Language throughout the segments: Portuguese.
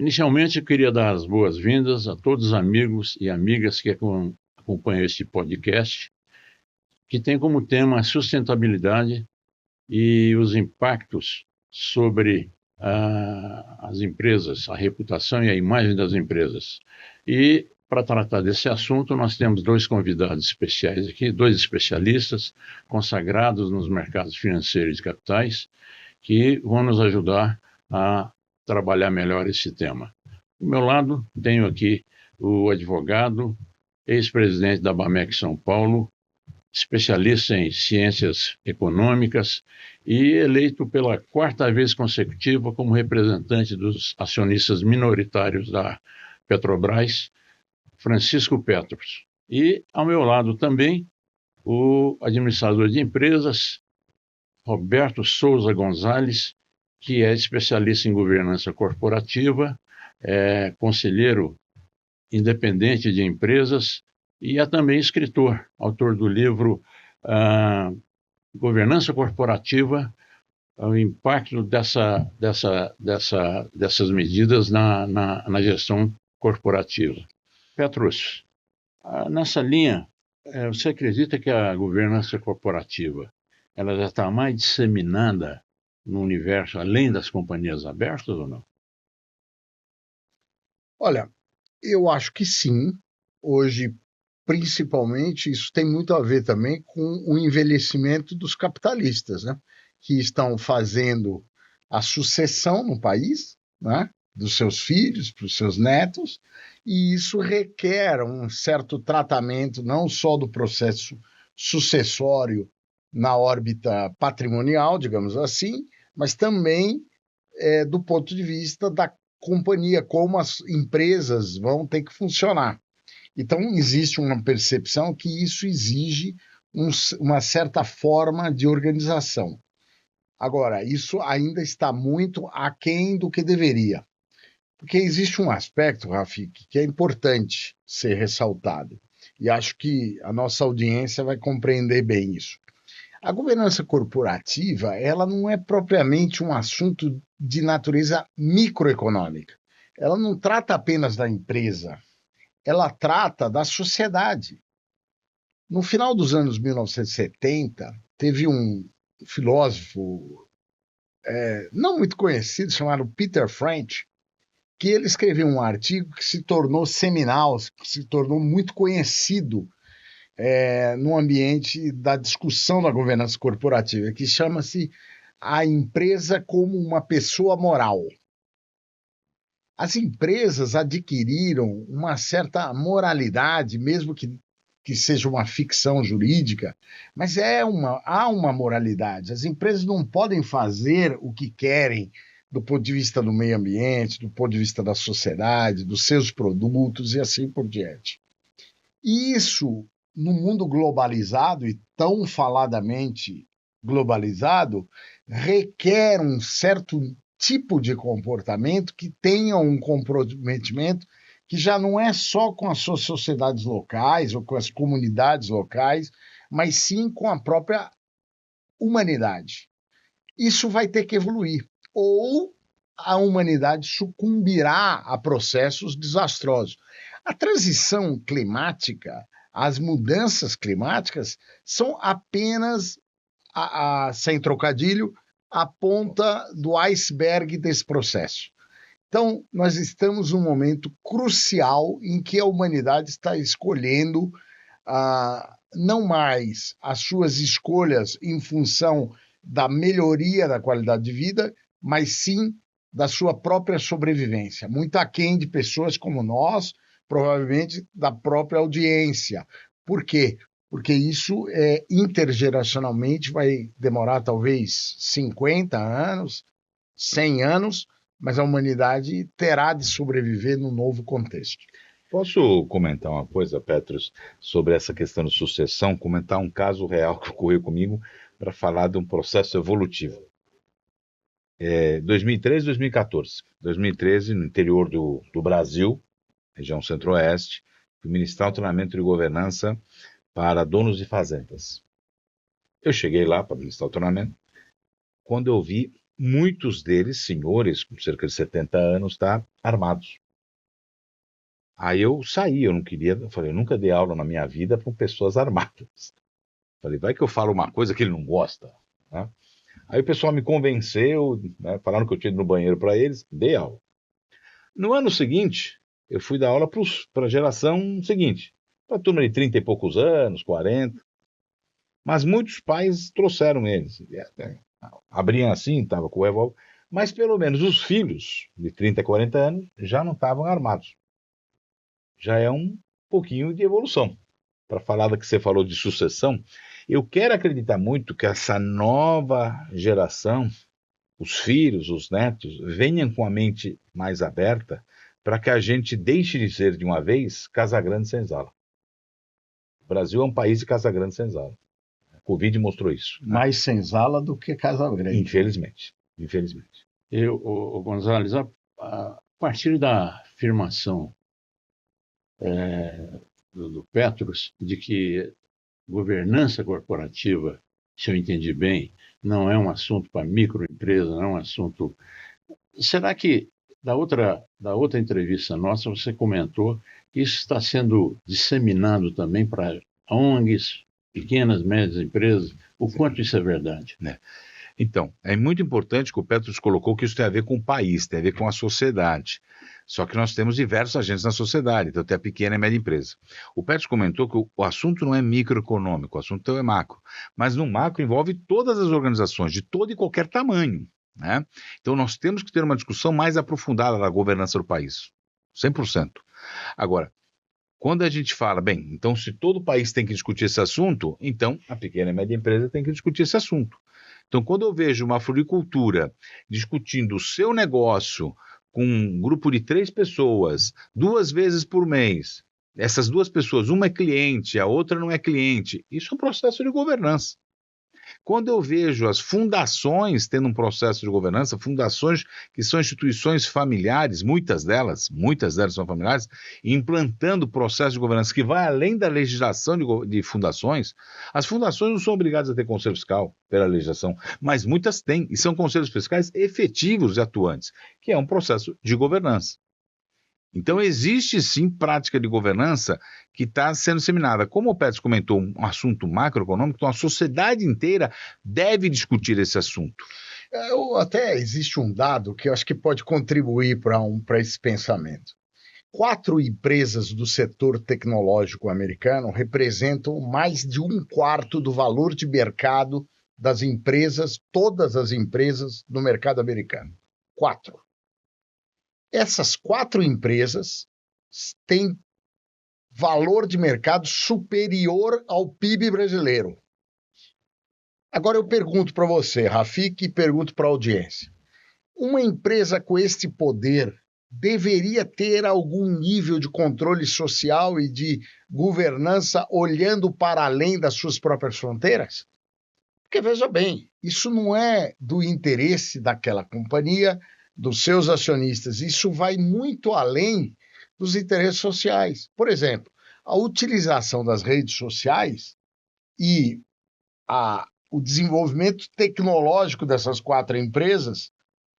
Inicialmente, eu queria dar as boas-vindas a todos os amigos e amigas que acompanham este podcast, que tem como tema a sustentabilidade e os impactos sobre as empresas, a reputação e a imagem das empresas. E, para tratar desse assunto, nós temos dois convidados especiais aqui, dois especialistas consagrados nos mercados financeiros e capitais, que vão nos ajudar a trabalhar melhor esse tema. Do meu lado, tenho aqui o advogado, ex-presidente da Bamec São Paulo, especialista em ciências econômicas e eleito pela quarta vez consecutiva como representante dos acionistas minoritários da Petrobras, Francisco Petros. E, ao meu lado também, o administrador de empresas, Roberto Souza Gonzalez, que é especialista em governança corporativa, é conselheiro independente de empresas e é também escritor, autor do livro Governança Corporativa, o impacto dessas medidas na gestão corporativa. Petros, nessa linha, você acredita que a governança corporativa ela já está mais disseminada no universo, além das companhias abertas ou não? Olha, eu acho que sim. Hoje, principalmente, isso tem muito a ver também com o envelhecimento dos capitalistas, né? Que estão fazendo a sucessão no país, né? Dos seus filhos para os seus netos, e isso requer um certo tratamento, não só do processo sucessório na órbita patrimonial, digamos assim, mas também do ponto de vista da companhia, como as empresas vão ter que funcionar. Então, existe uma percepção que isso exige uma certa forma de organização. Agora, isso ainda está muito aquém do que deveria. Porque existe um aspecto, Rafik, que é importante ser ressaltado. E acho que a nossa audiência vai compreender bem isso. A governança corporativa, ela não é propriamente um assunto de natureza microeconômica. Ela não trata apenas da empresa, ela trata da sociedade. No final dos anos 1970, teve um filósofo não muito conhecido, chamado Peter French, que ele escreveu um artigo que se tornou seminal, que se tornou muito conhecido no ambiente da discussão da governança corporativa, que chama-se a empresa como uma pessoa moral. As empresas adquiriram uma certa moralidade, mesmo que seja uma ficção jurídica, mas há uma moralidade. As empresas não podem fazer o que querem do ponto de vista do meio ambiente, do ponto de vista da sociedade, dos seus produtos e assim por diante. E isso, no mundo globalizado e tão faladamente globalizado, requer um certo tipo de comportamento que tenha um comprometimento que já não é só com as suas sociedades locais ou com as comunidades locais, mas sim com a própria humanidade. Isso vai ter que evoluir, ou a humanidade sucumbirá a processos desastrosos. A transição climática, as mudanças climáticas, são apenas, sem trocadilho, a ponta do iceberg desse processo. Então, nós estamos num momento crucial em que a humanidade está escolhendo não mais as suas escolhas em função da melhoria da qualidade de vida, mas sim da sua própria sobrevivência, muito aquém de pessoas como nós, provavelmente da própria audiência. Por quê? Porque isso intergeracionalmente vai demorar talvez 50 anos, 100 anos, mas a humanidade terá de sobreviver num novo contexto. Posso comentar uma coisa, Petros, sobre essa questão de sucessão, comentar um caso real que ocorreu comigo para falar de um processo evolutivo. 2013 e 2014. 2013, no interior do Brasil, região centro-oeste, fui ministrar o treinamento de governança para donos de fazendas. Eu cheguei lá para ministrar o treinamento, quando eu vi muitos deles, senhores, com cerca de 70 anos, armados. Aí eu saí, eu não queria, eu falei, eu nunca dei aula na minha vida com pessoas armadas. Falei, vai que eu falo uma coisa que ele não gosta, né? Aí o pessoal me convenceu, né, falaram que eu tinha ido no banheiro para eles, dei aula. No ano seguinte, eu fui dar aula para a geração seguinte, para a turma de 30 e poucos anos, 40. Mas muitos pais trouxeram eles. Abriam assim, estava com o revólver. Mas pelo menos os filhos de 30, 40 anos já não estavam armados. Já é um pouquinho de evolução. Para falar da que você falou de sucessão, eu quero acreditar muito que essa nova geração, os filhos, os netos, venham com a mente mais aberta para que a gente deixe de ser, de uma vez, Casagrande Senzala. O Brasil é um país de Casagrande Senzala. A Covid mostrou isso. Mais senzala do que Casagrande. Infelizmente. O Gonzalez, a partir da afirmação do Petros de que governança corporativa, se eu entendi bem, não é um assunto para microempresa, não é um assunto... Será que, da outra entrevista nossa, você comentou que isso está sendo disseminado também para ONGs, pequenas, médias empresas? O quanto isso é verdade? Então, é muito importante que o Petros colocou que isso tem a ver com o país, tem a ver com a sociedade. Só que nós temos diversos agentes na sociedade, então tem a pequena e média empresa. O Petros comentou que o assunto não é microeconômico, o assunto é macro. Mas no macro envolve todas as organizações, de todo e qualquer tamanho, né? Então nós temos que ter uma discussão mais aprofundada da governança do país, 100%. Agora, quando a gente fala, bem, então se todo o país tem que discutir esse assunto, então a pequena e média empresa tem que discutir esse assunto. Então, quando eu vejo uma floricultura discutindo o seu negócio com um grupo de 3 pessoas, 2 vezes por mês, essas 2 pessoas, uma é cliente, a outra não é cliente, isso é um processo de governança. Quando eu vejo as fundações tendo um processo de governança, fundações que são instituições familiares, muitas delas são familiares, implantando processo de governança que vai além da legislação de fundações, as fundações não são obrigadas a ter conselho fiscal pela legislação, mas muitas têm, e são conselhos fiscais efetivos e atuantes, que é um processo de governança. Então, existe sim prática de governança que está sendo disseminada. Como o Petros comentou, um assunto macroeconômico, então a sociedade inteira deve discutir esse assunto. Até existe um dado que eu acho que pode contribuir para esse pensamento. 4 empresas do setor tecnológico americano representam mais de 1/4 do valor de mercado das empresas, todas as empresas do mercado americano. 4. Essas 4 empresas têm valor de mercado superior ao PIB brasileiro. Agora eu pergunto para você, Rafik, e pergunto para a audiência. Uma empresa com este poder deveria ter algum nível de controle social e de governança olhando para além das suas próprias fronteiras? Porque, veja bem, isso não é do interesse daquela companhia, dos seus acionistas, isso vai muito além dos interesses sociais. Por exemplo, a utilização das redes sociais e o desenvolvimento tecnológico dessas 4 empresas,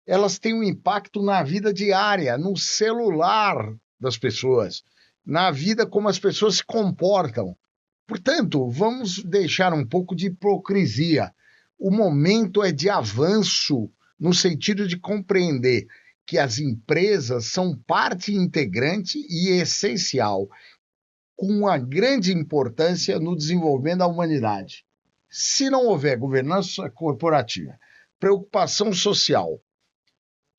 elas têm um impacto na vida diária, no celular das pessoas, na vida como as pessoas se comportam. Portanto, vamos deixar um pouco de hipocrisia. O momento é de avanço no sentido de compreender que as empresas são parte integrante e essencial, com uma grande importância no desenvolvimento da humanidade. Se não houver governança corporativa, preocupação social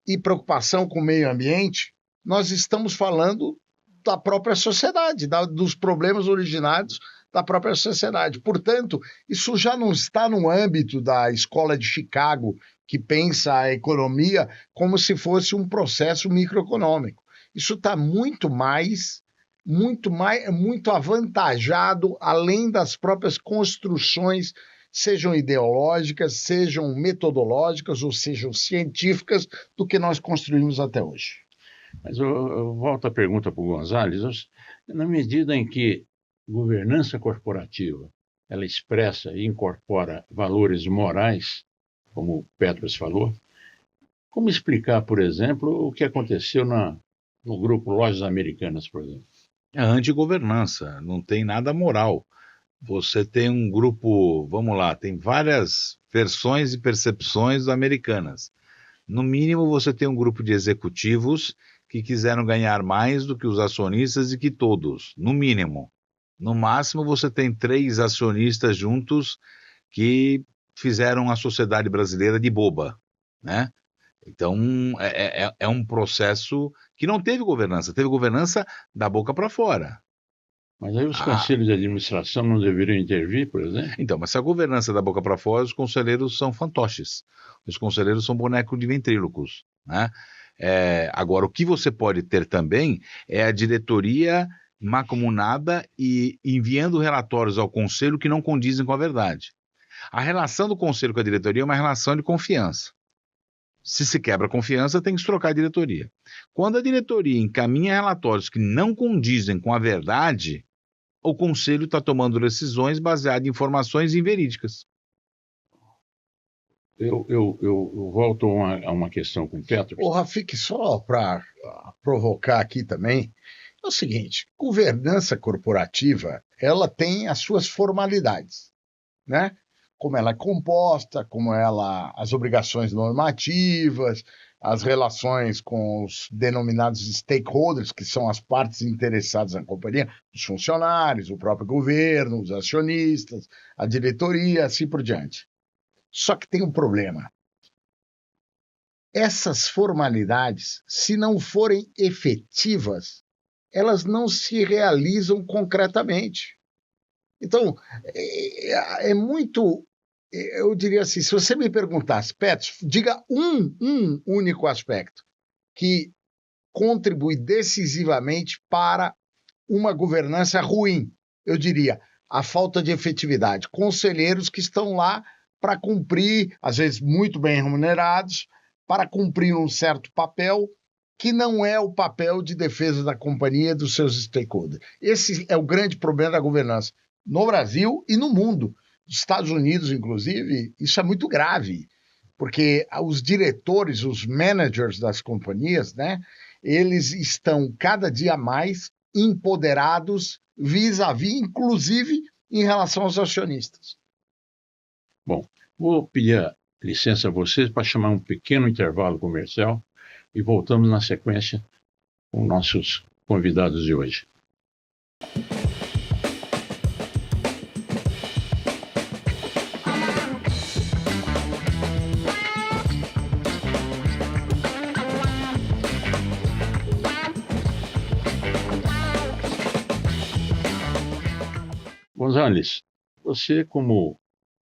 e preocupação com o meio ambiente, nós estamos falando da própria sociedade, dos problemas originados da própria sociedade. Portanto, isso já não está no âmbito da escola de Chicago, que pensa a economia como se fosse um processo microeconômico. Isso está muito avantajado, além das próprias construções, sejam ideológicas, sejam metodológicas ou sejam científicas, do que nós construímos até hoje. Mas eu volto à pergunta para o Gonzalez. Na medida em que governança corporativa ela expressa e incorpora valores morais, como o Petros falou, Como explicar, por exemplo, o que aconteceu no grupo Lojas Americanas, por exemplo? É antigovernança, não tem nada moral. Você tem um grupo, vamos lá, tem várias versões e percepções americanas. No mínimo, você tem um grupo de executivos que quiseram ganhar mais do que os acionistas e que todos, no mínimo. No máximo, você tem 3 acionistas juntos que fizeram a sociedade brasileira de boba, né? Então, é um processo que não teve governança da boca para fora. Mas aí os Ah, conselhos de administração não deveriam intervir, por exemplo? então, mas se a governança da boca para fora, os conselheiros são fantoches. Os conselheiros são bonecos de ventrílocos, né? Agora, o que você pode ter também é a diretoria mancomunada e enviando relatórios ao conselho que não condizem com a verdade. A relação do conselho com a diretoria é uma relação de confiança. Se quebra a confiança, tem que se trocar a diretoria. Quando a diretoria encaminha relatórios que não condizem com a verdade, o conselho está tomando decisões baseadas em informações inverídicas. Eu volto a uma questão com o Petro. Ô, Rafik, só para provocar aqui também, é o seguinte, governança corporativa, ela tem as suas formalidades, né? Como ela é composta, as obrigações normativas, as relações com os denominados stakeholders, que são as partes interessadas na companhia, os funcionários, o próprio governo, os acionistas, a diretoria, assim por diante. Só que tem um problema. Essas formalidades, se não forem efetivas, elas não se realizam concretamente. Então, é muito... Eu diria assim, se você me perguntasse, Petros, diga um único aspecto que contribui decisivamente para uma governança ruim. Eu diria, a falta de efetividade. Conselheiros que estão lá para cumprir, às vezes muito bem remunerados, para cumprir um certo papel que não é o papel de defesa da companhia e dos seus stakeholders. Esse é o grande problema da governança no Brasil e no mundo. Nos Estados Unidos, inclusive, isso é muito grave, porque os diretores, os managers das companhias, né, eles estão cada dia mais empoderados vis-à-vis, inclusive em relação aos acionistas. Bom, vou pedir licença a vocês para chamar um pequeno intervalo comercial e voltamos na sequência com nossos convidados de hoje. Gonzales, você como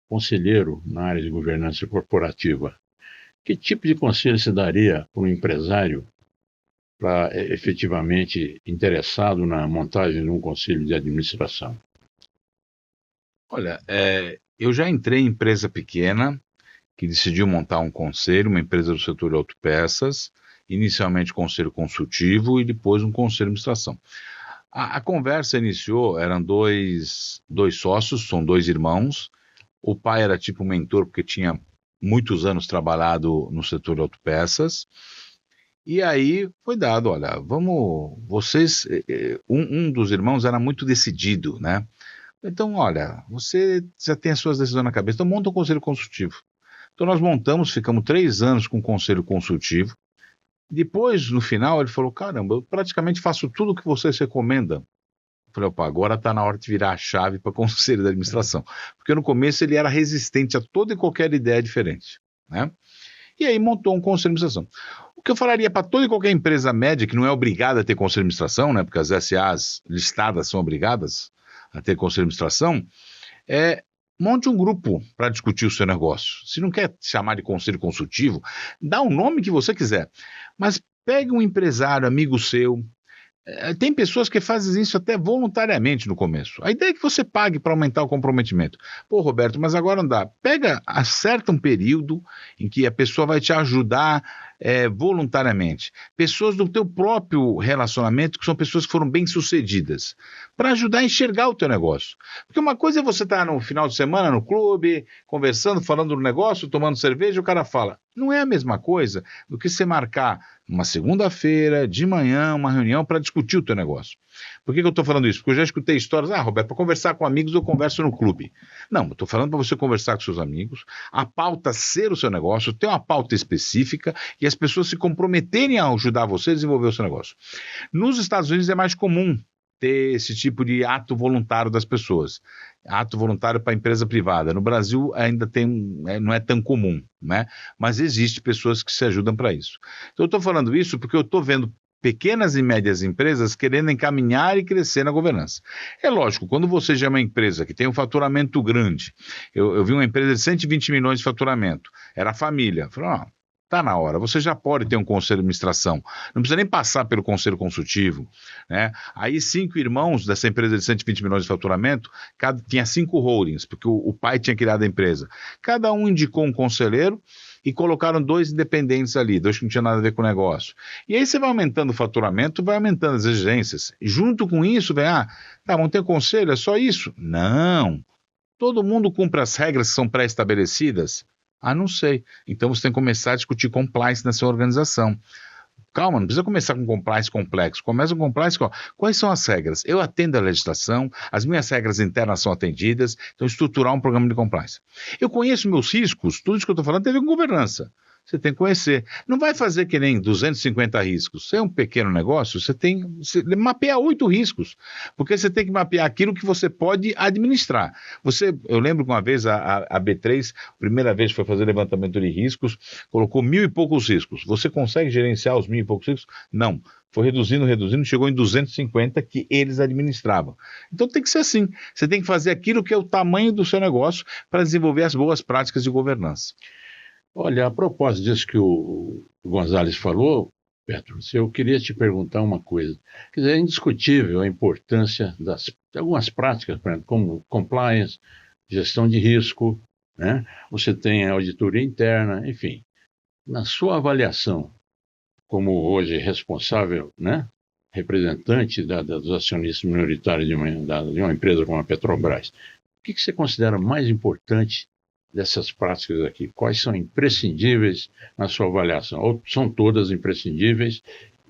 conselheiro na área de governança corporativa, que tipo de conselho você daria para um empresário efetivamente interessado na montagem de um conselho de administração? Olha, eu já entrei em empresa pequena que decidiu montar um conselho, uma empresa do setor de autopeças, inicialmente conselho consultivo e depois um conselho de administração. A conversa iniciou, eram dois sócios, são 2 irmãos. O pai era tipo mentor, porque tinha muitos anos trabalhado no setor de autopeças. E aí foi dado, olha, vocês... Um dos irmãos era muito decidido, né? Então, olha, você já tem as suas decisões na cabeça, então monta um conselho consultivo. Então nós ficamos 3 anos com o conselho consultivo. Depois, no final, ele falou, caramba, eu praticamente faço tudo o que vocês recomendam. Eu falei, opa, agora está na hora de virar a chave para o conselho de administração. Porque no começo ele era resistente a toda e qualquer ideia diferente, né? E aí montou um conselho de administração. O que eu falaria para toda e qualquer empresa média, que não é obrigada a ter conselho de administração, né? Porque as SAs listadas são obrigadas a ter conselho de administração, monte um grupo para discutir o seu negócio. Se não quer chamar de conselho consultivo, dá o nome que você quiser. Mas pegue um empresário, amigo seu. Tem pessoas que fazem isso até voluntariamente no começo. A ideia é que você pague para aumentar o comprometimento. Pô, Roberto, mas agora não dá. Acerta um período em que a pessoa vai te ajudar voluntariamente. Pessoas do teu próprio relacionamento, que são pessoas que foram bem-sucedidas. para ajudar a enxergar o teu negócio. Porque uma coisa é você estar no final de semana no clube, conversando, falando do negócio, tomando cerveja, o cara fala. Não é a mesma coisa do que você marcar uma segunda-feira, de manhã, uma reunião para discutir o teu negócio. Por que eu estou falando isso? Porque eu já escutei histórias, Roberto, para conversar com amigos eu converso no clube. Não, eu estou falando para você conversar com seus amigos, a pauta ser o seu negócio, ter uma pauta específica e as pessoas se comprometerem a ajudar você a desenvolver o seu negócio. Nos Estados Unidos é mais comum ter esse tipo de ato voluntário das pessoas. Ato voluntário para empresa privada. No Brasil ainda não é tão comum, né? Mas existe pessoas que se ajudam para isso. Então eu estou falando isso porque eu estou vendo pequenas e médias empresas querendo encaminhar e crescer na governança. É lógico, quando você já é uma empresa que tem um faturamento grande, eu vi uma empresa de 120 milhões de faturamento, era família, falei, está na hora, você já pode ter um conselho de administração, não precisa nem passar pelo conselho consultivo, né? Aí 5 irmãos dessa empresa de 120 milhões de faturamento, tinha 5 holdings, porque o pai tinha criado a empresa. Cada um indicou um conselheiro e colocaram 2 independentes ali, 2 que não tinham nada a ver com o negócio. E aí você vai aumentando o faturamento, vai aumentando as exigências. E junto com isso, vamos ter conselho, é só isso? Não. Todo mundo cumpre as regras que são pré-estabelecidas? Não sei. Então você tem que começar a discutir compliance na sua organização. Calma, não precisa começar com compliance complexo. Começa com compliance quais são as regras? Eu atendo a legislação, as minhas regras internas são atendidas, então estruturar um programa de compliance. Eu conheço meus riscos, tudo isso que eu estou falando tem a ver com governança. Você tem que conhecer. Não vai fazer que nem 250 riscos. Se é um pequeno negócio, você mapear 8 riscos, porque você tem que mapear aquilo que você pode administrar. Eu lembro que uma vez a B3, primeira vez que foi fazer levantamento de riscos, colocou 1.000 e poucos riscos. Você consegue gerenciar os 1.000 e poucos riscos? Não. Foi reduzindo, chegou em 250 que eles administravam. Então tem que ser assim. Você tem que fazer aquilo que é o tamanho do seu negócio para desenvolver as boas práticas de governança. Olha, a propósito disso que o Gonzalez falou, Petro, eu queria te perguntar uma coisa. Quer dizer, é indiscutível a importância de algumas práticas, por exemplo, como compliance, gestão de risco, né? Você tem a auditoria interna, enfim. Na sua avaliação, como hoje responsável, né, representante dos acionistas minoritários de uma empresa como a Petrobras, o que você considera mais importante dessas práticas aqui? Quais são imprescindíveis na sua avaliação? Ou são todas imprescindíveis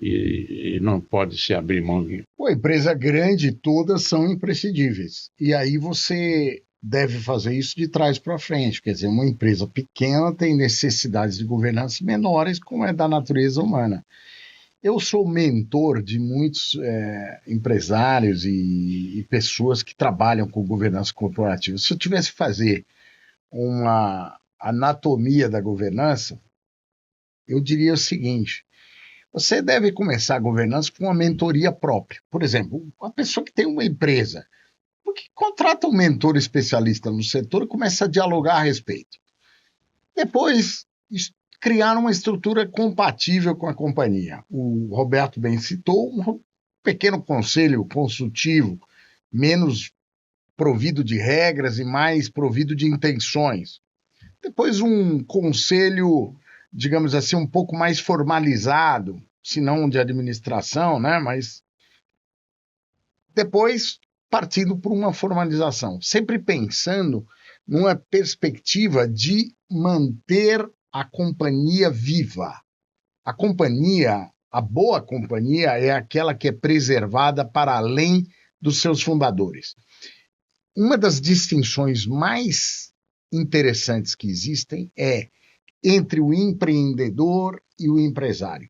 e não pode se abrir mão de... A empresa grande, todas são imprescindíveis. E aí você deve fazer isso de trás para frente. Quer dizer, uma empresa pequena tem necessidades de governança menores, como é da natureza humana. Eu sou mentor de muitos empresários e pessoas que trabalham com governança corporativa. Se eu tivesse que fazer uma anatomia da governança, eu diria o seguinte: você deve começar a governança com uma mentoria própria. Por exemplo, uma pessoa que tem uma empresa, porque contrata um mentor especialista no setor e começa a dialogar a respeito. Depois, criar uma estrutura compatível com a companhia. O Roberto bem citou um pequeno conselho consultivo, menos provido de regras e mais provido de intenções. Depois um conselho, digamos assim, um pouco mais formalizado, se não de administração, né? Mas depois partindo por uma formalização, sempre pensando numa perspectiva de manter a companhia viva. A boa companhia é aquela que é preservada para além dos seus fundadores. Uma das distinções mais interessantes que existem é entre o empreendedor e o empresário.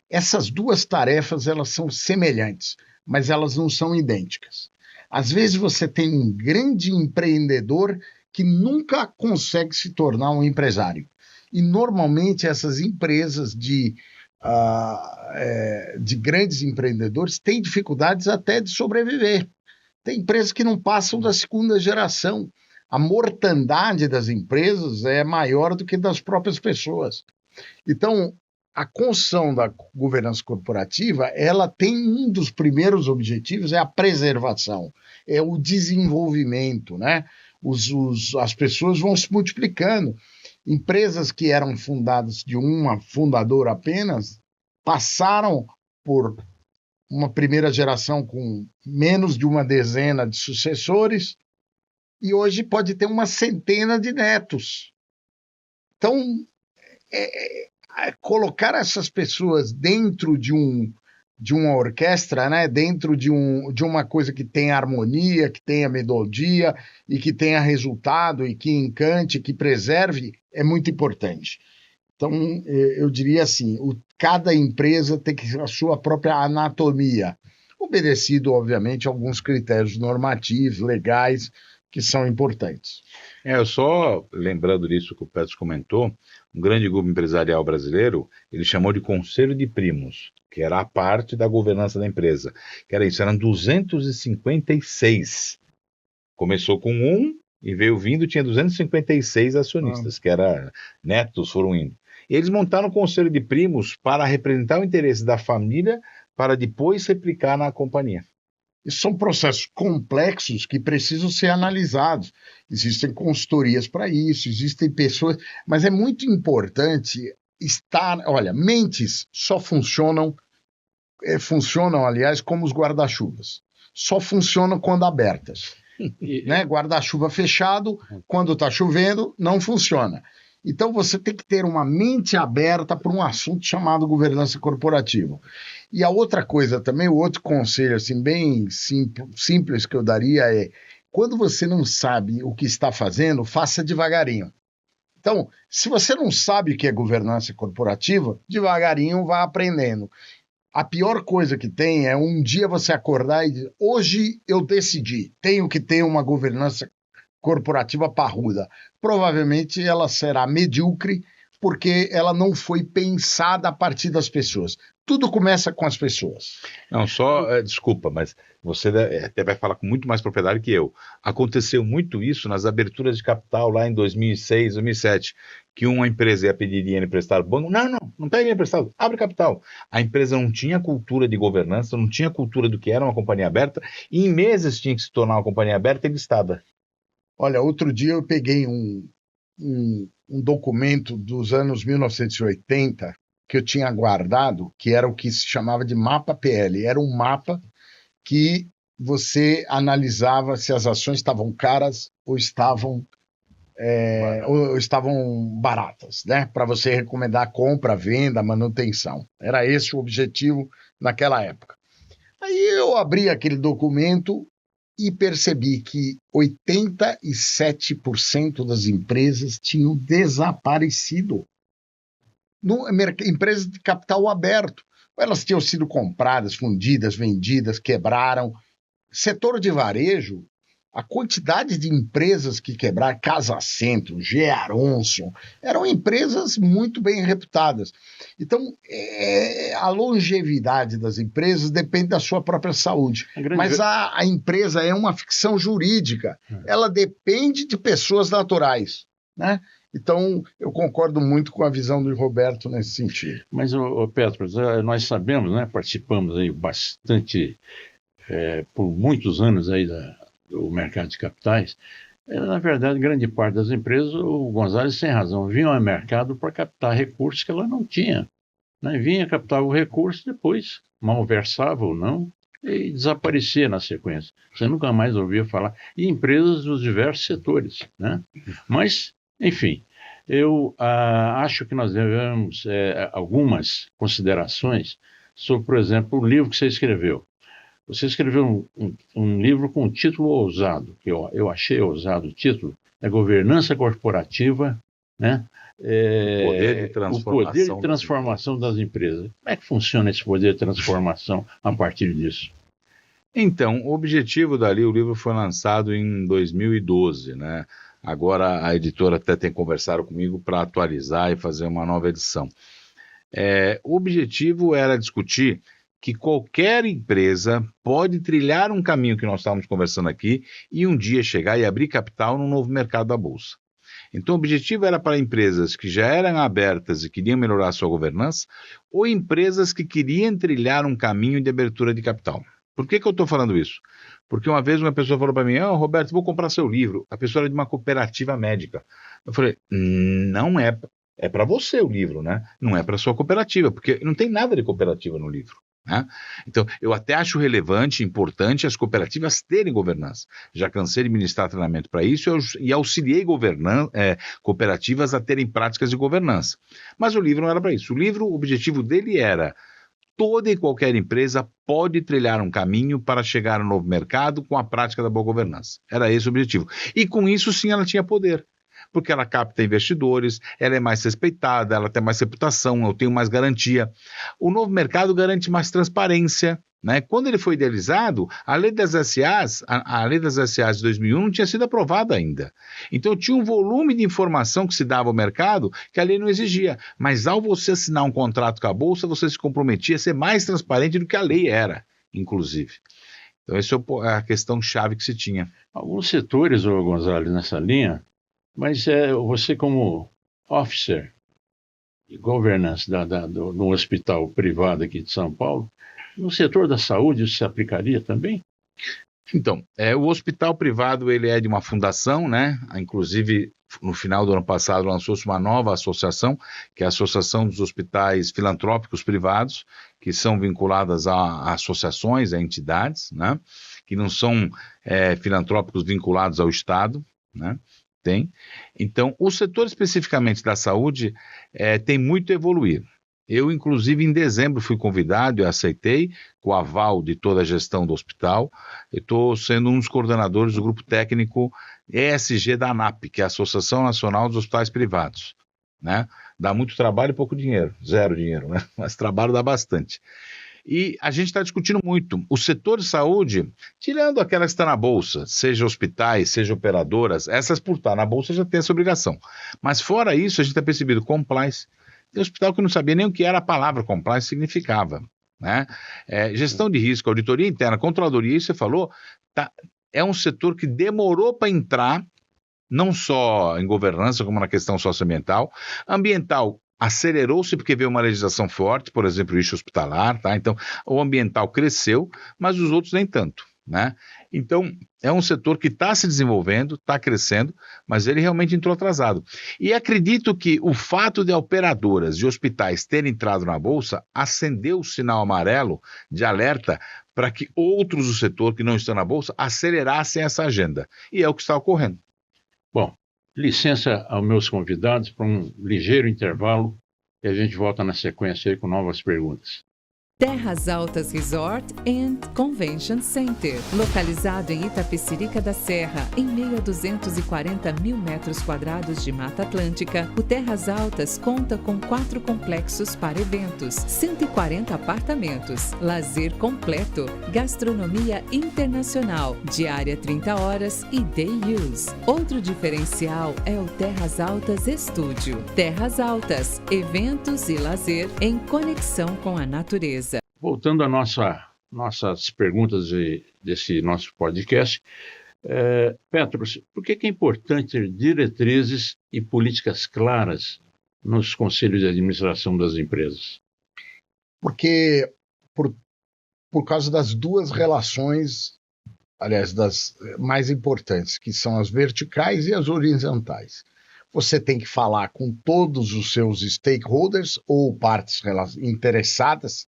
Essas duas tarefas, elas são semelhantes, mas elas não são idênticas. Às vezes você tem um grande empreendedor que nunca consegue se tornar um empresário. E normalmente essas empresas de grandes empreendedores têm dificuldades até de sobreviver. Tem empresas que não passam da segunda geração. A mortandade das empresas é maior do que das próprias pessoas. Então, a construção da governança corporativa, ela tem um dos primeiros objetivos, é a preservação, é o desenvolvimento, né? As pessoas vão se multiplicando. Empresas que eram fundadas de uma fundadora apenas passaram por uma primeira geração com menos de uma dezena de sucessores, e hoje pode ter uma centena de netos. Então, colocar essas pessoas dentro de uma orquestra, né? Dentro de uma coisa que tenha harmonia, que tenha melodia e que tenha resultado e que encante, que preserve, é muito importante. Então, eu diria assim, cada empresa tem que ter a sua própria anatomia, obedecido, obviamente, a alguns critérios normativos, legais, que são importantes. Eu só lembrando disso que o Petros comentou, um grande grupo empresarial brasileiro, ele chamou de Conselho de Primos, que era a parte da governança da empresa, que era isso, eram 256. Começou com um e veio vindo, tinha 256 acionistas, que era netos foram indo. E eles montaram o Conselho de Primos para representar o interesse da família, para depois replicar na companhia. Isso são processos complexos que precisam ser analisados. Existem consultorias para isso, existem pessoas, mas é muito importante estar... Olha, mentes só funcionam, aliás, como os guarda-chuvas. Só funcionam quando abertas. Né? Guarda-chuva fechado, quando está chovendo, não funciona. Então, você tem que ter uma mente aberta para um assunto chamado governança corporativa. E a outra coisa também, o outro conselho assim, bem simples que eu daria é, quando você não sabe o que está fazendo, faça devagarinho. Então, se você não sabe o que é governança corporativa, devagarinho vá aprendendo. A pior coisa que tem é um dia você acordar e dizer, hoje eu decidi, tenho que ter uma governança corporativa parruda. Provavelmente ela será medíocre porque ela não foi pensada a partir das pessoas. Tudo começa com as pessoas. Não, só, desculpa, mas você até vai falar com muito mais propriedade que eu. Aconteceu muito isso nas aberturas de capital lá em 2006, 2007, que uma empresa ia pedir dinheiro emprestado ao banco. Não pega dinheiro emprestado, abre capital. A empresa não tinha cultura de governança, não tinha cultura do que era uma companhia aberta, e em meses tinha que se tornar uma companhia aberta e listada. Olha, outro dia eu peguei um documento dos anos 1980 que eu tinha guardado, que era o que se chamava de mapa PL. Era um mapa que você analisava se as ações estavam caras ou estavam baratas, né? Para você recomendar compra, venda, manutenção. Era esse o objetivo naquela época. Aí eu abri aquele documento e percebi que 87% das empresas tinham desaparecido. Empresas de capital aberto. Elas tinham sido compradas, fundidas, vendidas, quebraram. Setor de varejo, a quantidade de empresas que quebraram, Casa Centro, Gearonson, eram empresas muito bem reputadas. Então, a longevidade das empresas depende da sua própria saúde. Mas a empresa é uma ficção jurídica. Ela depende de pessoas naturais, né? Então, eu concordo muito com a visão do Roberto nesse sentido. Mas, Petros, nós sabemos, né, participamos aí bastante, por muitos anos aí do mercado de capitais. Na verdade, grande parte das empresas, o Gonzalez tem razão, vinham ao mercado para captar recursos que ela não tinha. Né? Vinha, captava o recurso, depois malversava ou não, e desaparecia na sequência. Você nunca mais ouvia falar. E empresas dos diversos setores, né? Mas, enfim, eu acho que nós devemos algumas considerações sobre, por exemplo, o livro que você escreveu. Você escreveu um livro com um título ousado, que eu achei ousado o título, é Governança Corporativa, né? O poder de transformação das empresas. Como é que funciona esse poder de transformação a partir disso? Então, o objetivo dali, o livro foi lançado em 2012, né? Agora a editora até tem conversado comigo para atualizar e fazer uma nova edição. O objetivo era discutir que qualquer empresa pode trilhar um caminho que nós estávamos conversando aqui e um dia chegar e abrir capital no novo mercado da Bolsa. Então o objetivo era para empresas que já eram abertas e queriam melhorar a sua governança ou empresas que queriam trilhar um caminho de abertura de capital. Por que eu estou falando isso? Porque uma vez uma pessoa falou para mim, Roberto, vou comprar seu livro. A pessoa era de uma cooperativa médica. Eu falei, não é para você o livro, né? Não é para sua cooperativa, porque não tem nada de cooperativa no livro. né? Então, eu até acho relevante, importante as cooperativas terem governança. Já cansei de ministrar treinamento para isso e auxiliei cooperativas a terem práticas de governança. Mas o livro não era para isso. O objetivo dele era: toda e qualquer empresa pode trilhar um caminho para chegar ao novo mercado com a prática da boa governança. Era esse o objetivo. E com isso, sim, ela tinha poder. Porque ela capta investidores, ela é mais respeitada, ela tem mais reputação, eu tenho mais garantia. O novo mercado garante mais transparência, né? Quando ele foi idealizado, a lei das SAs, a lei das SAs de 2001 não tinha sido aprovada ainda. Então tinha um volume de informação que se dava ao mercado que a lei não exigia. Mas ao você assinar um contrato com a Bolsa, você se comprometia a ser mais transparente do que a lei era, inclusive. Então essa é a questão chave que se tinha. Alguns setores, ô Gonzalez, nessa linha, mas você como officer de governance no hospital privado aqui de São Paulo, no setor da saúde isso se aplicaria também? Então, o hospital privado ele é de uma fundação, né? Inclusive, no final do ano passado lançou-se uma nova associação, que é a Associação dos Hospitais Filantrópicos Privados, que são vinculadas a associações, a entidades, né? Que não são filantrópicos vinculados ao Estado, né? Tem. Então, o setor especificamente da saúde tem muito a evoluir. Eu, inclusive, em dezembro fui convidado e aceitei, com o aval de toda a gestão do hospital. Eu estou sendo um dos coordenadores do grupo técnico ESG da ANAP, que é a Associação Nacional dos Hospitais Privados, né? Dá muito trabalho e pouco dinheiro, zero dinheiro, né? Mas trabalho dá bastante. E a gente está discutindo muito. O setor de saúde, tirando aquelas que estão na Bolsa, seja hospitais, seja operadoras, essas por estar na Bolsa já tem essa obrigação. Mas fora isso, a gente tem percebido compliance. Tem hospital que não sabia nem o que era a palavra compliance significava, né? Gestão de risco, auditoria interna, controladoria, isso você falou, é um setor que demorou para entrar, não só em governança, como na questão socioambiental. Ambiental acelerou-se porque veio uma legislação forte, por exemplo, o eixo hospitalar, tá? Então, o ambiental cresceu, mas os outros nem tanto, né? Então, é um setor que está se desenvolvendo, está crescendo, mas ele realmente entrou atrasado. E acredito que o fato de operadoras de hospitais terem entrado na Bolsa acendeu o sinal amarelo de alerta para que outros do setor que não estão na Bolsa acelerassem essa agenda. E é o que está ocorrendo. Bom, licença aos meus convidados para um ligeiro intervalo e a gente volta na sequência aí com novas perguntas. Terras Altas Resort and Convention Center, localizado em Itapecerica da Serra, em meio a 240 mil metros quadrados de Mata Atlântica, o Terras Altas conta com 4 complexos para eventos, 140 apartamentos, lazer completo, gastronomia internacional, diária 30 horas e day use. Outro diferencial é o Terras Altas Estúdio. Terras Altas, eventos e lazer em conexão com a natureza. Voltando às nossas perguntas desse nosso podcast, Petros, por que é importante ter diretrizes e políticas claras nos conselhos de administração das empresas? Porque, por causa das duas relações, aliás, das mais importantes, que são as verticais e as horizontais. Você tem que falar com todos os seus stakeholders ou partes interessadas.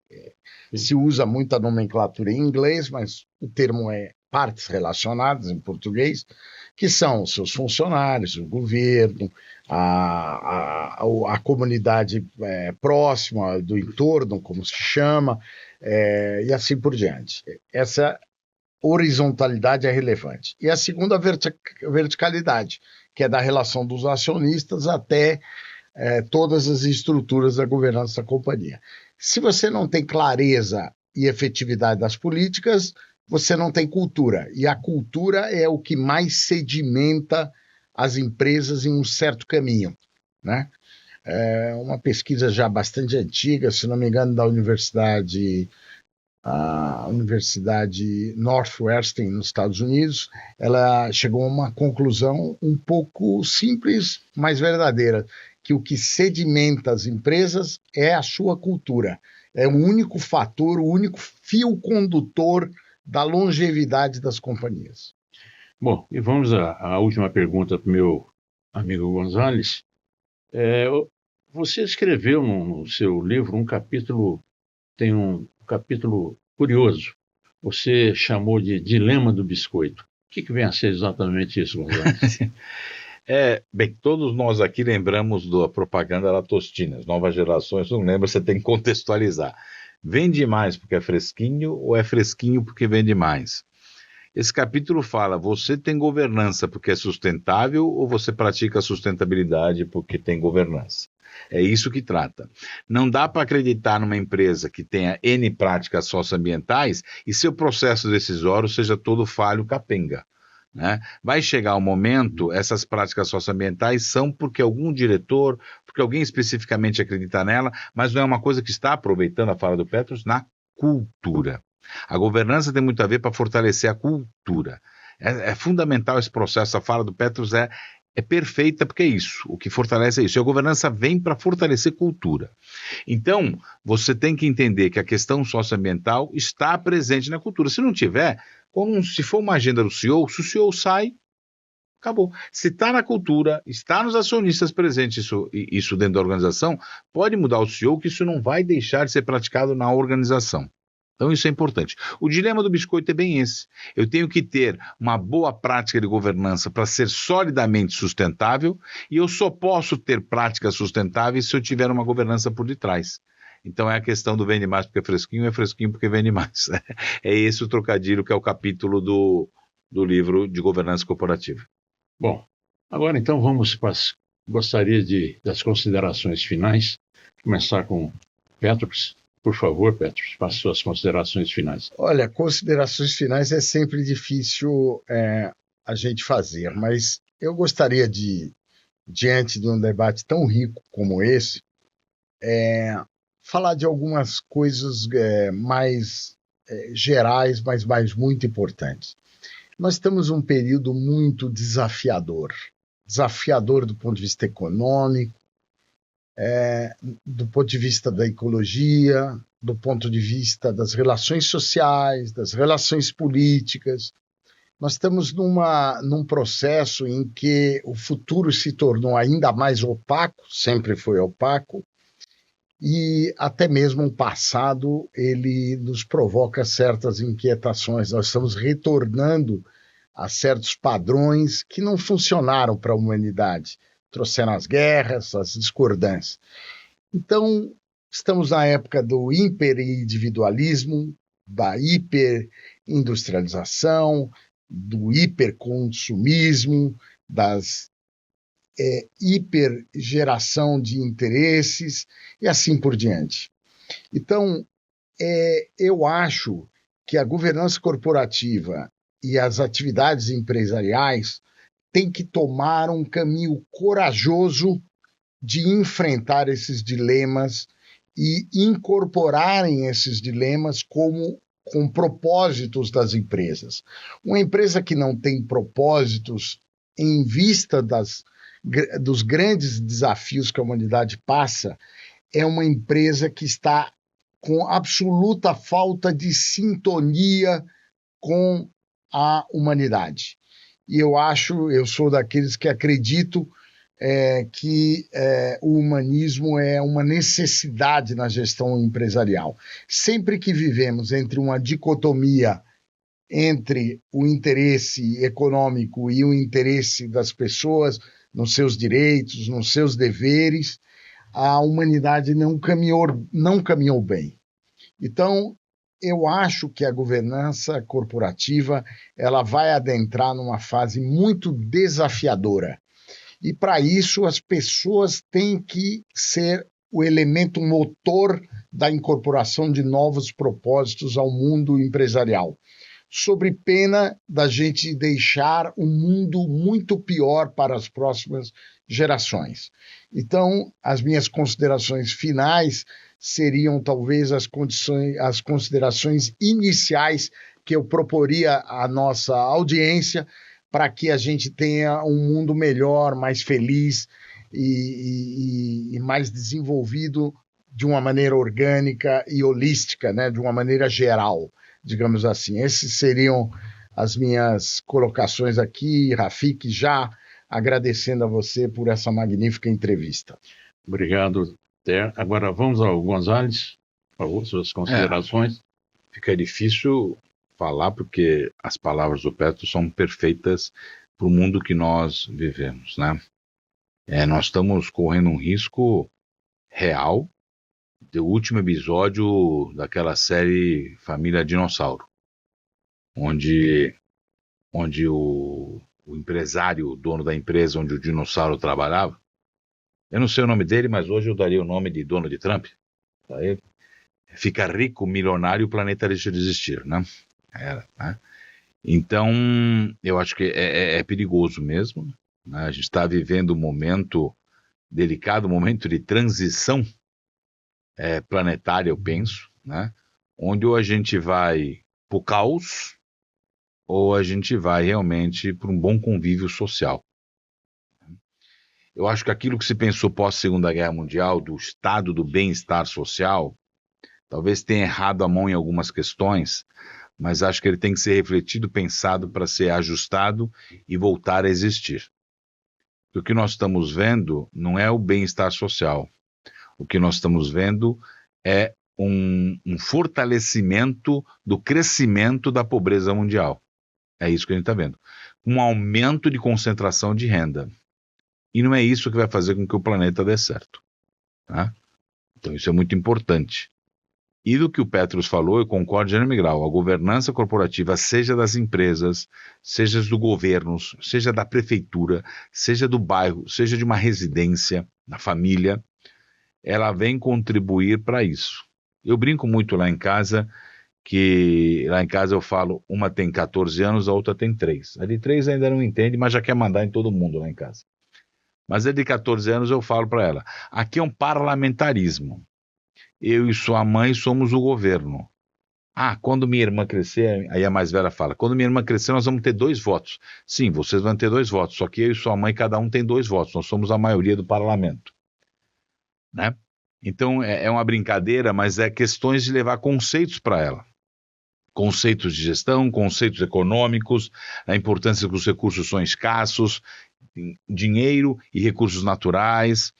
Se usa muita nomenclatura em inglês, mas o termo é partes relacionadas em português, que são os seus funcionários, o governo, a comunidade próxima do entorno, como se chama, e assim por diante. Essa horizontalidade é relevante. E a segunda, verticalidade, que é da relação dos acionistas até todas as estruturas da governança da companhia. Se você não tem clareza e efetividade das políticas, você não tem cultura. E a cultura é o que mais sedimenta as empresas em um certo caminho, né? É uma pesquisa já bastante antiga, se não me engano, da a Universidade Northwestern, nos Estados Unidos. Ela chegou a uma conclusão um pouco simples, mas verdadeira, que o que sedimenta as empresas é a sua cultura. É o único fator, o único fio condutor da longevidade das companhias. Bom, e vamos à última pergunta para o meu amigo Gonzalez. Você escreveu no seu livro um capítulo, tem um um capítulo curioso. Você chamou de dilema do biscoito. O que vem a ser exatamente isso, Gonzalez? Bem, todos nós aqui lembramos da propaganda da Tostines, novas gerações, não lembra, você tem que contextualizar. Vende mais porque é fresquinho ou é fresquinho porque vende mais? Esse capítulo fala, você tem governança porque é sustentável ou você pratica sustentabilidade porque tem governança? É isso que trata. Não dá para acreditar numa empresa que tenha N práticas socioambientais e seu processo decisório seja todo falho capenga. Né? Vai chegar um momento, essas práticas socioambientais são porque algum diretor, porque alguém especificamente acredita nela, mas não é uma coisa que está, aproveitando a fala do Petros, na cultura. A governança tem muito a ver para fortalecer a cultura. É fundamental esse processo, a fala do Petros é perfeita porque é isso, o que fortalece é isso. E a governança vem para fortalecer cultura. Então, você tem que entender que a questão socioambiental está presente na cultura. Se não tiver, se for uma agenda do CEO, se o CEO sai, acabou. Se está na cultura, está nos acionistas presentes isso dentro da organização, pode mudar o CEO, que isso não vai deixar de ser praticado na organização. Então isso é importante. O dilema do biscoito é bem esse. Eu tenho que ter uma boa prática de governança para ser solidamente sustentável e eu só posso ter práticas sustentáveis se eu tiver uma governança por detrás. Então é a questão do vende mais porque é fresquinho porque vende mais. É esse o trocadilho que é o capítulo do livro de governança corporativa. Bom, agora então gostaria das considerações finais, começar com Petros. Por favor, Petros, faça suas considerações finais. Olha, considerações finais é sempre difícil a gente fazer, mas eu gostaria diante de um debate tão rico como esse, falar de algumas coisas mais gerais, mas muito importantes. Nós estamos num período muito desafiador do ponto de vista econômico, do ponto de vista da ecologia, do ponto de vista das relações sociais, das relações políticas. Nós estamos num processo em que o futuro se tornou ainda mais opaco, sempre foi opaco, e até mesmo o passado ele nos provoca certas inquietações. Nós estamos retornando a certos padrões que não funcionaram para a humanidade. Trouxeram as guerras, as discordâncias. Então, estamos na época do hiperindividualismo, da hiperindustrialização, do hiperconsumismo, das hipergeração de interesses e assim por diante. Então, eu acho que a governança corporativa e as atividades empresariais tem que tomar um caminho corajoso de enfrentar esses dilemas e incorporarem esses dilemas com propósitos das empresas. Uma empresa que não tem propósitos em vista dos grandes desafios que a humanidade passa é uma empresa que está com absoluta falta de sintonia com a humanidade. E eu sou daqueles que acredito que o humanismo é uma necessidade na gestão empresarial. Sempre que vivemos entre uma dicotomia entre o interesse econômico e o interesse das pessoas nos seus direitos, nos seus deveres, a humanidade não caminhou bem. Então, eu acho que a governança corporativa ela vai adentrar numa fase muito desafiadora. E, para isso, as pessoas têm que ser o elemento motor da incorporação de novos propósitos ao mundo empresarial, sob pena da gente deixar um mundo muito pior para as próximas gerações. Então, as minhas considerações finais seriam talvez as considerações iniciais que eu proporia à nossa audiência para que a gente tenha um mundo melhor, mais feliz e mais desenvolvido de uma maneira orgânica e holística, né? De uma maneira geral, digamos assim. Essas seriam as minhas colocações aqui, Rafik, já agradecendo a você por essa magnífica entrevista. Obrigado, Ter. Agora vamos ao Gonzalez. favor, suas considerações. Fica difícil falar porque as palavras do Petro são perfeitas para o mundo que nós vivemos, né? Nós estamos correndo um risco real do último episódio daquela série Família Dinossauro, onde o empresário, o dono da empresa onde o dinossauro trabalhava, eu não sei o nome dele, mas hoje eu daria o nome de Donald Trump, tá? Ele fica rico, milionário, o planeta deixa de existir, né? Né? Então, eu acho que é perigoso mesmo, né? A gente está vivendo um momento delicado, um momento de transição planetária, eu penso, né? Onde ou a gente vai para o caos, ou a gente vai realmente para um bom convívio social. Eu acho que aquilo que se pensou pós-Segunda Guerra Mundial, do estado do bem-estar social, talvez tenha errado a mão em algumas questões, mas acho que ele tem que ser refletido, pensado para ser ajustado e voltar a existir. O que nós estamos vendo não é o bem-estar social. O que nós estamos vendo é um fortalecimento do crescimento da pobreza mundial. É isso que a gente está vendo. Um aumento de concentração de renda. E não é isso que vai fazer com que o planeta dê certo. Tá? Então isso é muito importante. E do que o Petros falou, eu concordo em gênero e grau. A governança corporativa, seja das empresas, seja do governo, seja da prefeitura, seja do bairro, seja de uma residência, da família, ela vem contribuir para isso. Eu brinco muito lá em casa, que lá em casa eu falo, uma tem 14 anos, a outra tem 3. A de 3 ainda não entende, mas já quer mandar em todo mundo lá em casa. Mas a de 14 anos eu falo para ela, aqui é um parlamentarismo. Eu e sua mãe somos o governo. Quando minha irmã crescer, aí a mais velha fala, quando minha irmã crescer nós vamos ter 2 votos. Sim, vocês vão ter 2 votos, só que eu e sua mãe, cada um tem 2 votos, nós somos a maioria do parlamento. Né? Então é uma brincadeira, mas é questões de levar conceitos para ela. Conceitos de gestão, conceitos econômicos, a importância que os recursos são escassos, dinheiro e recursos naturais.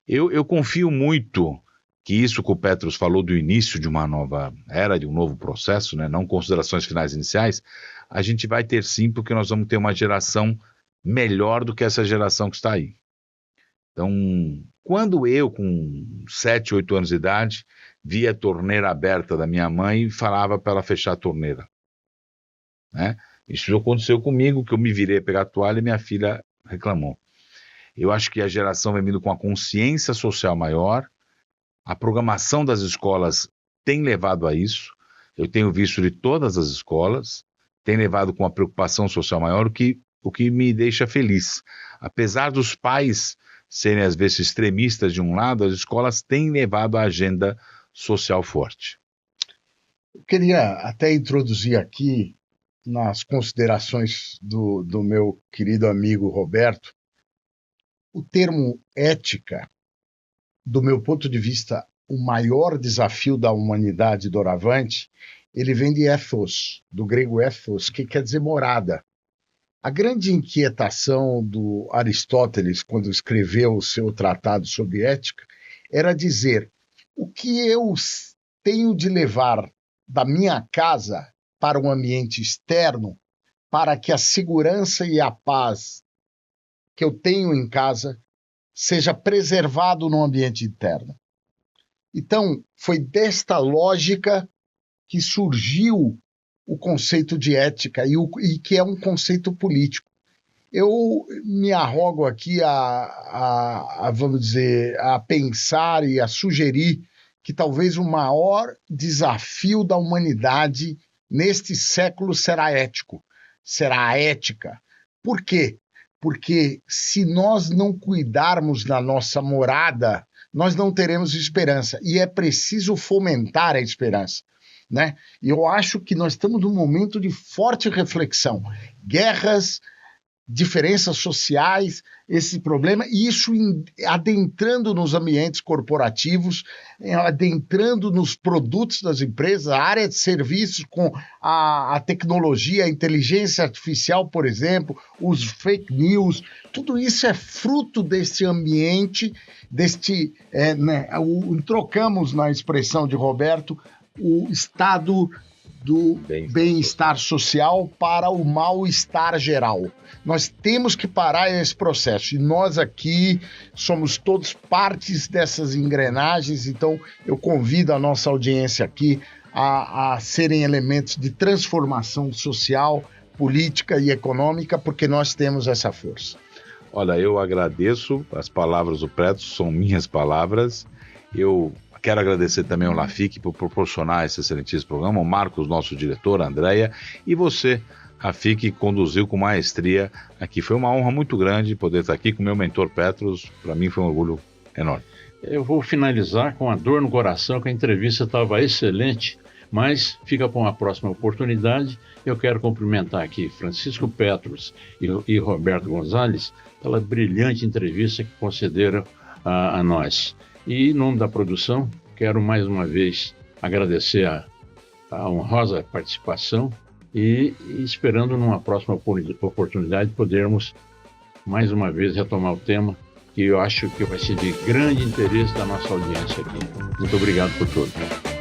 Eu confio muito que isso que o Petros falou do início de uma nova era, de um novo processo, né, não considerações finais iniciais, a gente vai ter sim, porque nós vamos ter uma geração melhor do que essa geração que está aí. Então, quando eu, com 7, 8 anos de idade, via a torneira aberta da minha mãe e falava para ela fechar a torneira. Né? Isso aconteceu comigo, que eu me virei a pegar a toalha e minha filha reclamou. Eu acho que a geração vem vindo com a consciência social maior, a programação das escolas tem levado a isso, eu tenho visto de todas as escolas, tem levado com uma preocupação social maior, o que me deixa feliz. Apesar dos pais serem às vezes extremistas de um lado, as escolas têm levado a agenda social forte. Eu queria até introduzir aqui, nas considerações do meu querido amigo Roberto, o termo ética, do meu ponto de vista, o maior desafio da humanidade doravante, ele vem de ethos, do grego ethos, que quer dizer morada. A grande inquietação do Aristóteles, quando escreveu o seu tratado sobre ética, era dizer o que eu tenho de levar da minha casa para um ambiente externo, para que a segurança e a paz que eu tenho em casa seja preservado no ambiente interno. Então, foi desta lógica que surgiu o conceito de ética e que é um conceito político. Eu me arrogo aqui vamos dizer, a pensar e a sugerir que talvez o maior desafio da humanidade neste século será ético, será a ética. Por quê? Porque se nós não cuidarmos da nossa morada, nós não teremos esperança. E é preciso fomentar a esperança. Né? E eu acho que nós estamos num momento de forte reflexão. Guerras, diferenças sociais, esse problema, e isso adentrando nos ambientes corporativos, adentrando nos produtos das empresas, a área de serviços com a tecnologia, a inteligência artificial, por exemplo, os fake news, tudo isso é fruto desse ambiente, trocamos na expressão de Roberto, o estado do bem-estar social para o mal-estar geral. Nós temos que parar esse processo e nós aqui somos todos partes dessas engrenagens, então eu convido a nossa audiência aqui a serem elementos de transformação social, política e econômica, porque nós temos essa força. Olha, eu agradeço, as palavras do Preto são minhas palavras, eu quero agradecer também ao Lafic por proporcionar esse excelentíssimo programa, o Marcos, nosso diretor, a Andréia, e você, Rafik, que conduziu com maestria aqui. Foi uma honra muito grande poder estar aqui com o meu mentor Petros, para mim foi um orgulho enorme. Eu vou finalizar com a dor no coração, que a entrevista estava excelente, mas fica para uma próxima oportunidade. Eu quero cumprimentar aqui Francisco Petros e Roberto Gonzalez pela brilhante entrevista que concederam a nós. E, em nome da produção, quero mais uma vez agradecer a honrosa participação e esperando numa próxima oportunidade podermos mais uma vez retomar o tema que eu acho que vai ser de grande interesse da nossa audiência aqui. Muito obrigado por tudo.